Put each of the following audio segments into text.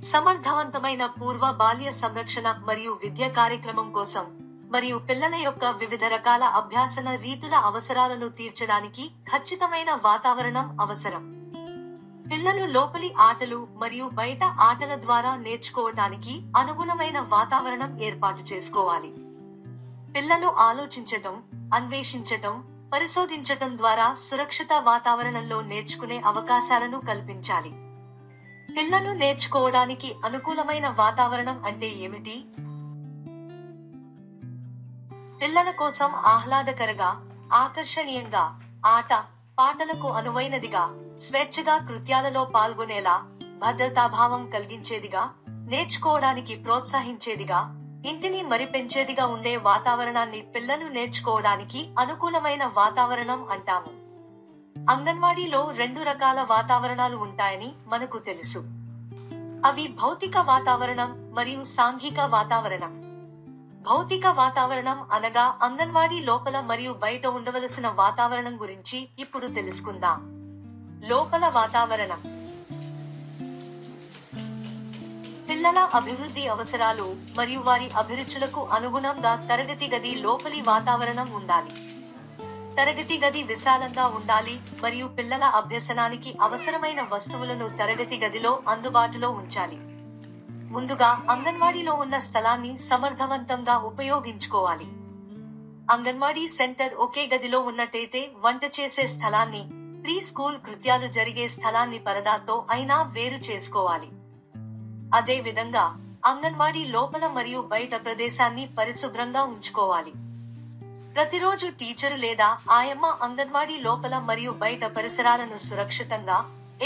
సమర్థవంతమైన పూర్వ బాల్య సంరక్షణ మరియు విద్య కార్యక్రమం కోసం మరియు పిల్లల యొక్క వివిధ రకాల అభ్యాసన రీతుల అవసరాలను తీర్చడానికి ఖచ్చితమైన వాతావరణం అవసరం. పిల్లలు లోపలి ఆటలు మరియు బయట ఆటల ద్వారా నేర్చుకోవటానికి అనుగుణమైన వాతావరణం ఏర్పాటు చేసుకోవాలి. పిల్లలు ఆలోచించటం, అన్వేషించటం, పరిశోధించటం ద్వారా సురక్షిత వాతావరణంలో నేర్చుకునే అవకాశాలను కల్పించాలి. పిల్లలు నేర్చుకోవడానికి అనుకూలమైన వాతావరణం అంటే ఏమిటి? పిల్లల కోసం ఆహ్లాదకరంగా, ఆకర్షణీయంగా, ఆట పాటలకు అనువైనదిగా, స్వేచ్ఛగా కృత్యాలలో పాల్గొనేలా, భద్రతాభావం కలిగించేదిగా, నేర్చుకోవడానికి ప్రోత్సహించేదిగా, ఇంటిని మరిపెంచేదిగా ఉండే వాతావరణాన్ని పిల్లలు నేర్చుకోవడానికి అనుకూలమైన వాతావరణం అంటాము. అంగన్వాడీలో 2 రకాల వాతావరణాలు ఉంటాయని మనకు తెలుసు. అవి భౌతిక వాతావరణం మరియు సాంఘిక వాతావరణం. భౌతిక వాతావరణం అనగా అంగన్వాడీ లోపల మరియు బయట ఉండవలసిన వాతావరణం గురించి ఇప్పుడు తెలుసుకుందాం. లోపల వాతావరణం. పిల్లల అభివృద్ధి అవసరాలు మరియు వారి అభిరుచులకు అనుగుణంగా తరగతి గది లోపలి వాతావరణం ఉండాలి. తరగతి గది విశాలంగా ఉండాలి మరియు పిల్లల అభ్యసనానికి అవసరమైన వస్తువులను తరగతి గదిలో అందుబాటులో ఉంచాలి. ముందుగా అంగన్వాడీలో ఉన్న స్థలాన్ని సమర్థవంతంగా ఉపయోగించుకోవాలి. అంగన్వాడీ సెంటర్ ఒకే గదిలో ఉన్నట్టయితే వంట చేసే స్థలాన్ని, ప్రీ స్కూల్ కృత్యాలు జరిగే స్థలాన్ని పరదాతో అయినా వేరు చేసుకోవాలి. అదే విధంగా అంగన్వాడీ లోపల మరియు బయట ప్రదేశాన్ని పరిశుభ్రంగా ఉంచుకోవాలి. ప్రతిరోజు టీచరు లేదా ఆయమ్మ అంగన్వాడీ లోపల మరియు బయట పరిసరాలను సురక్షితంగా,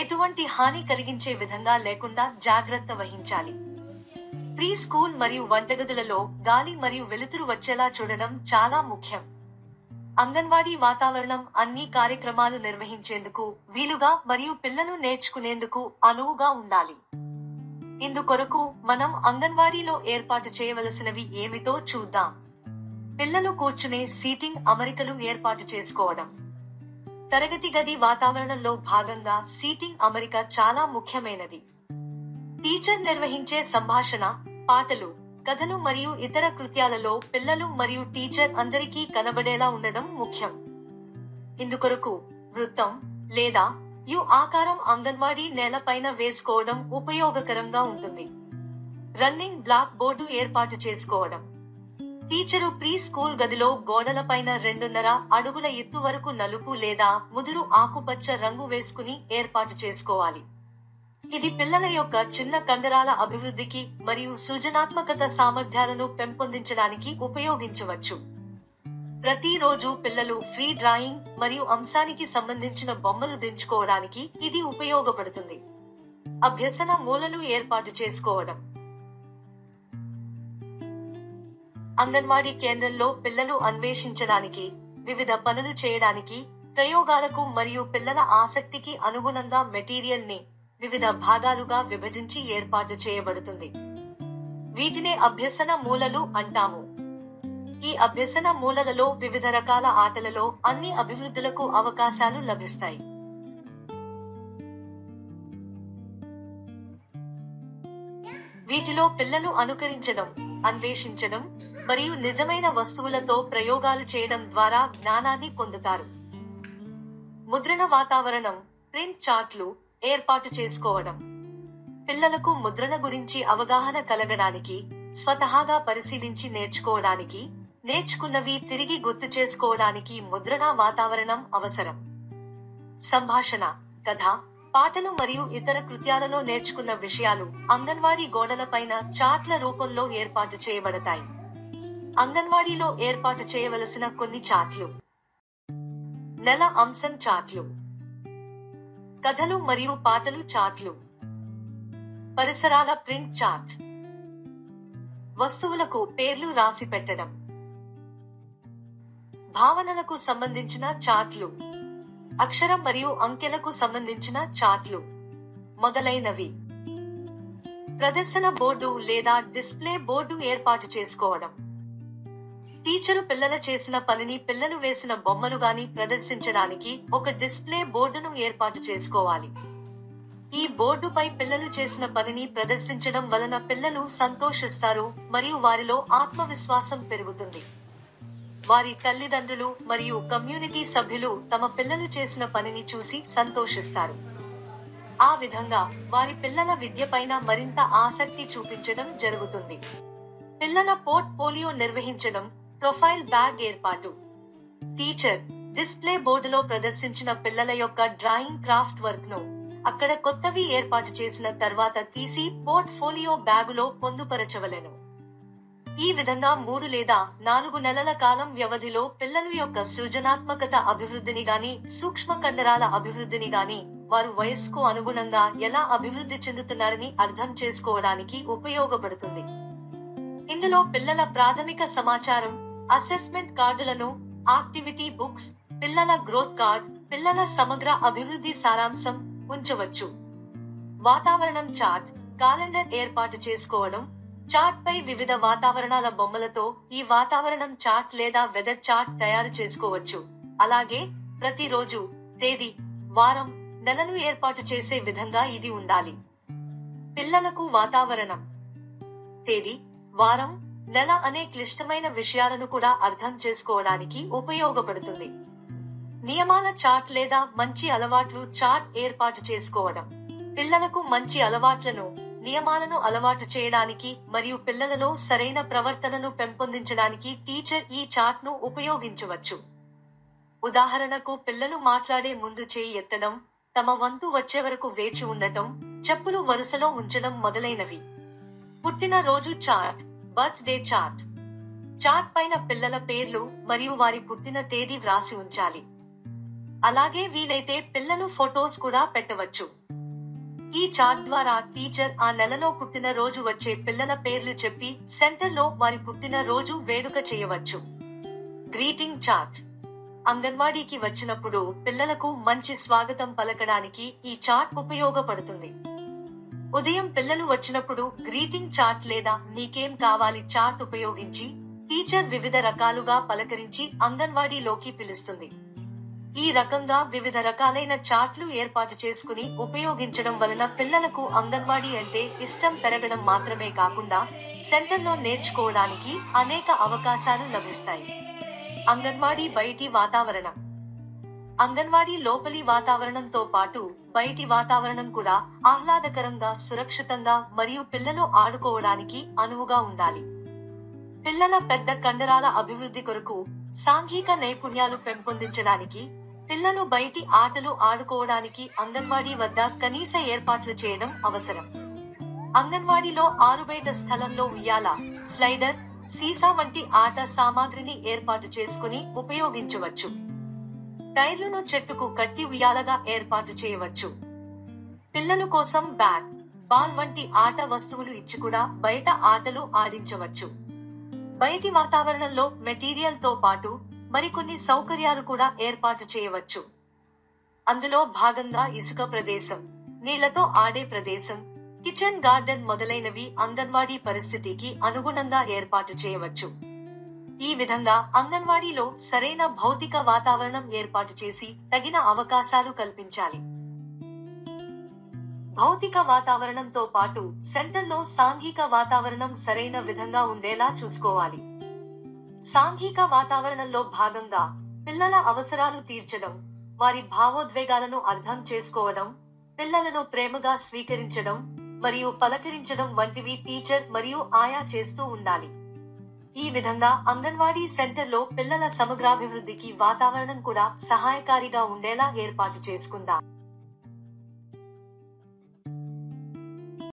ఎటువంటి హాని కలిగించే విధంగా లేకుండా జాగ్రత్త వహించాలి. ప్రీ స్కూల్ మరియు వంటగదులలో గాలి మరియు వెలుతురు వచ్చేలా చూడడం చాలా ముఖ్యం. అంగన్వాడీ వాతావరణం అన్ని కార్యక్రమాలు నిర్వహించేందుకు వీలుగా మరియు పిల్లలు నేర్చుకునేందుకు అనువుగా ఉండాలి. ఇందుకొరకు మనం అంగన్వాడీలో ఏర్పాటు చేయవలసినవి ఏమిటో చూద్దాం. పిల్లలు కూర్చునే సీటింగ్ అమరికలు ఏర్పాటు చేసుకోవడం. తరగతి గది వాతావరణంలో భాగంగా సీటింగ్ అమరిక చాలా ముఖ్యమైనది. టీచర్ నిర్వహించే సంభాషణ, పాటలు, కథలు మరియు ఇతర కృత్యాలలో పిల్లలు మరియు టీచర్ అందరికీ కనబడేలా ఉండడం ముఖ్యం. ఇందుకొరకు వృత్తం లేదా యు ఆకారం అంగన్వాడీ నేలపైన వేసుకోవడం ఉపయోగకరంగా ఉంటుంది. రన్నింగ్ బ్లాక్ బోర్డు ఏర్పాటు చేసుకోవడం. టీచరు ప్రీ స్కూల్ గదిలో గోడలపైన 2.5 అడుగుల ఎత్తు వరకు నలుపు లేదా ముదురు ఆకుపచ్చ రంగు వేసుకుని ఏర్పాటు చేసుకోవాలి. ఇది పిల్లల యొక్క చిన్న కండరాల అభివృద్ధికి మరియు సృజనాత్మకత సామర్థ్యాలను పెంపొందించడానికి ఉపయోగించవచ్చు. ప్రతిరోజు పిల్లలు ఫ్రీ డ్రాయింగ్ మరియు అంశానికి సంబంధించిన బొమ్మలు దించుకోవడానికి ఇది ఉపయోగపడుతుంది. అభ్యసన మూలలు ఏర్పాటు చేసుకోవడం. అంగన్వాడీ కేంద్రంలో పిల్లలు అన్వేషించడానికి, వివిధ పనులు చేయడానికి, ప్రయోగాలకు మరియు పిల్లల ఆసక్తికి అనుగుణంగా మెటీరియల్ ని వివిధ భాగాలుగా విభజించి ఏర్పాటు చేయబడుతుంది. వీటినే అభ్యసన మూలలు అంటాము. ఈ అభ్యసన మూలలలో వివిధ రకాల ఆటలలో అన్ని అభివృద్ధులకు అవకాశాలు లభిస్తాయి. వీటిలో పిల్లలు అనుకరించడం, అన్వేషించడం మరియు నిజమైన వస్తువులతో ప్రయోగాలు చేయడం ద్వారా జ్ఞానాన్ని పొందుతారు. ముద్రణ వాతావరణం, ప్రింట్ చార్ట్లు ఏర్పాటు చేసుకోవడం. పిల్లలకు ముద్రణ గురించి అవగాహన కలగడానికి, స్వతహాగా పరిశీలించి నేర్చుకోవడానికి, నేర్చుకున్నవి తిరిగి గుర్తు చేసుకోవడానికి ముద్రణ వాతావరణం అవసరం. సంభాషణ, కథ, పాటలు మరియు ఇతర కృత్యాలలో నేర్చుకున్న విషయాలు అంగన్వాడీ గోడలపైన చార్ట్ల రూపంలో ఏర్పాటు చేయబడతాయి. అంగన్వాడీలో ఏర్పాటు చేయవలసిన కొన్ని చార్ట్లు. నెల అంశం చార్ట్లు, కథలు మరియు పాటలు చార్ట్లు, పరిసరాల ప్రింట్ చార్ట్, వస్తువులకు పేర్లు రాసి పెట్టడం, భావనలకు సంబంధించిన చార్ట్లు, అక్షరం మరియు అంకెలకు సంబంధించిన చార్ట్లు మొదలైనవి. ప్రదర్శన బోర్డు లేదా డిస్ప్లే బోర్డు ఏర్పాటు చేసుకోవడం. టీచరు పిల్లల చేసిన పనిని పిల్లలు వేసిన బొమ్మలుగాని ప్రదర్శించడానికి ఒక డిస్ప్లే బోర్డును ఏర్పాటు చేసుకోవాలి. ఈ బోర్డుపై పిల్లలు చేసిన పనిని ప్రదర్శించడం వలన పిల్లలు సంతోషిస్తారు మరియు వారిలో ఆత్మవిశ్వాసం పెరుగుతుంది. వారి తల్లిదండ్రులు మరియు కమ్యూనిటీ సభ్యులు తమ పిల్లలు చేసిన పనిని చూసి సంతోషిస్తారు. ఆ విధంగా వారి పిల్లల విద్యపైన మరింత ఆసక్తి చూపించడం జరుగుతుంది. పిల్లల పోర్ట్ ఫోలియో నిర్వహించడం, ప్రొఫైల్ బ్యాగ్ ఏర్పాటు. టీచర్ డిస్ప్లే బోర్డులో ప్రదర్శించిన పిల్లల యొక్క డ్రాయింగ్ క్రాఫ్ట్ వర్క్ ను అక్కడ కొత్తవి ఏర్పాటు చేసిన తర్వాత తీసి పోర్ట్ ఫోలియో బ్యాగులో పొందుపరచవలెను. ఈ విధంగా 3 లేదా 4 నెలల కాలం వ్యవధిలో పిల్లల యొక్క సృజనాత్మకత అభివృద్ధిని గాని, సూక్ష్మ కండరాల అభివృద్ధిని గాని, వారు వయస్సుకు అనుగుణంగా ఎలా అభివృద్ధి చెందుతున్నారని అర్థం చేసుకోవడానికి ఉపయోగపడుతుంది. ఇందులో పిల్లల ప్రాథమిక సమాచారం, అసెస్మెంట్ కార్డులను, యాక్టివిటీ బుక్స్, పిల్లల గ్రోత్ కార్డ్, పిల్లల సమగ్ర అభివృద్ధి సారాంశం ఉంచవచ్చు. వాతావరణం చార్ట్, క్యాలెండర్ ఏర్పాటు చేసుకోవడం. చార్ట్ పై వివిధ వాతావరణాల బొమ్మలతో ఈ వాతావరణం చార్ట్ లేదా వెదర్ చార్ట్ తయారు చేసుకోవచ్చు. అలాగే ప్రతిరోజు, తేదీ, వారం, నెలను ఏర్పాటు చేసే విధంగా ఇది ఉండాలి. పిల్లలకు వాతావరణం, తేదీ, వారం, నెల అనే క్లిష్టమైన విషయాలను కూడా అర్థం చేసుకోవడానికి ఉపయోగపడుతుంది. నియమాల చార్ట్ లేదా మంచి అలవాట్లు చార్ట్ ఏర్పాటు చేసుకోవడం. పిల్లలకు మంచి అలవాట్లను, నియమాలను అలవాటు చేయడానికి మరియు పిల్లలలో సరైన ప్రవర్తనను పెంపొందించడానికి టీచర్ ఈ చార్ట్ ను ఉపయోగించవచ్చు. ఉదాహరణకు పిల్లలు మాట్లాడే ముందు చేయి ఎత్తడం, తమ వంతు వచ్చే వరకు వేచి ఉండటం, చెప్పులు వరుసలో ఉంచడం మొదలైనవి. పుట్టిన రోజు chart, birth day chart. Chart పైన పిల్లల పేర్లు మరియు వారి పుట్టిన తేదీ వ్రాసి ఉంచాలి. అలాగే వీలైతే పిల్లలు ఫొటోస్ కూడా పెట్టవచ్చు. ఈ చార్ట్ ద్వారా టీచర్ ఆ నెలలో పుట్టిన రోజు వచ్చే పిల్లల పేర్లు చెప్పి సెంటర్ లో వారి పుట్టిన రోజు వేడుక చేయవచ్చు. Greeting chart. అంగన్వాడీకి వచ్చినప్పుడు పిల్లలకు మంచి స్వాగతం పలకడానికి ఈ చార్ట్ ఉపయోగపడుతుంది. ఉదయం పిల్లలు వచ్చినప్పుడు గ్రీటింగ్ చార్ట్ లేదా నీకేం కావాలి చార్ట్ ఉపయోగించి టీచర్ వివిధ రకాలుగా పలకరించి అంగన్వాడీలోకి పిలుస్తుంది. ఈ రకంగా వివిధ రకాలైన చార్ట్లు ఏర్పాటు చేసుకుని ఉపయోగించడం వలన పిల్లలకు అంగన్వాడీ అంటే ఇష్టం పెరగడం మాత్రమే కాకుండా సెంటర్లో నేర్చుకోవడానికి అనేక అవకాశాలు లభిస్తాయి. అంగన్వాడీ బయటి వాతావరణం. అంగన్వాడీ లోపలి వాతావరణంతో పాటు బయటి వాతావరణం కూడా ఆహ్లాదకరంగా, సురక్షితంగా మరియు పిల్లలు ఆడుకోవడానికి అనువుగా ఉండాలి. పిల్లల పెద్ద కండరాల అభివృద్ధి కొరకు, సాంఘిక నైపుణ్యాలు పెంపొందించడానికి, పిల్లలు బయటి ఆటలు ఆడుకోవడానికి అంగన్వాడీ వద్ద కనీస ఏర్పాట్లు చేయడం అవసరం. అంగన్వాడీలో ఆరుబయట స్థలంలో ఉయ్యాల, స్లైడర్, సీసా వంటి ఆట సామాగ్రిని ఏర్పాటు చేసుకుని ఉపయోగించవచ్చు. టైర్లను చెట్టుకు కట్టి ఉయ్యాలగా ఏర్పాటు చేయవచ్చు. పిల్లల కోసం బ్యాట్, బాల్ వంటి ఆట వస్తువులు ఇచ్చి కూడా బయట ఆటలు ఆడించవచ్చు. బయటి వాతావరణంలో మెటీరియల్ తో పాటు మరికొన్ని సౌకర్యాలు కూడా ఏర్పాటు చేయవచ్చు. అందులో భాగంగా ఇసుక ప్రదేశం, నీళ్లతో ఆడే ప్రదేశం, కిచెన్ గార్డెన్ మొదలైనవి అంగన్వాడీ పరిస్థితికి అనుగుణంగా ఏర్పాటు చేయవచ్చు. ఈ విధంగా అంగన్వాడీలో సరైన భౌతిక వాతావరణం ఏర్పాటు చేసి తగిన అవకాశాలు కల్పించాలి. భౌతిక వాతావరణంతో పాటు సెంటర్లో సాంఘిక వాతావరణం సరైన విధంగా ఉండేలా చూసుకోవాలి. సాంఘిక వాతావరణంలో భాగంగా పిల్లల అవసరాలు తీర్చడం, వారి భావోద్వేగాలను అర్థం చేసుకోవడం, పిల్లలను ప్రేమగా స్వీకరించడం మరియు పలకరించడం వంటివి టీచర్ మరియు ఆయా చేస్తూ ఉండాలి. ఈ విధంగా అంగన్వాడీ సెంటర్లో పిల్లల సమగ్రాభివృద్ధికి వాతావరణం కూడా సహాయకారిగా ఉండేలా ఏర్పాటు చేసుకుందాం.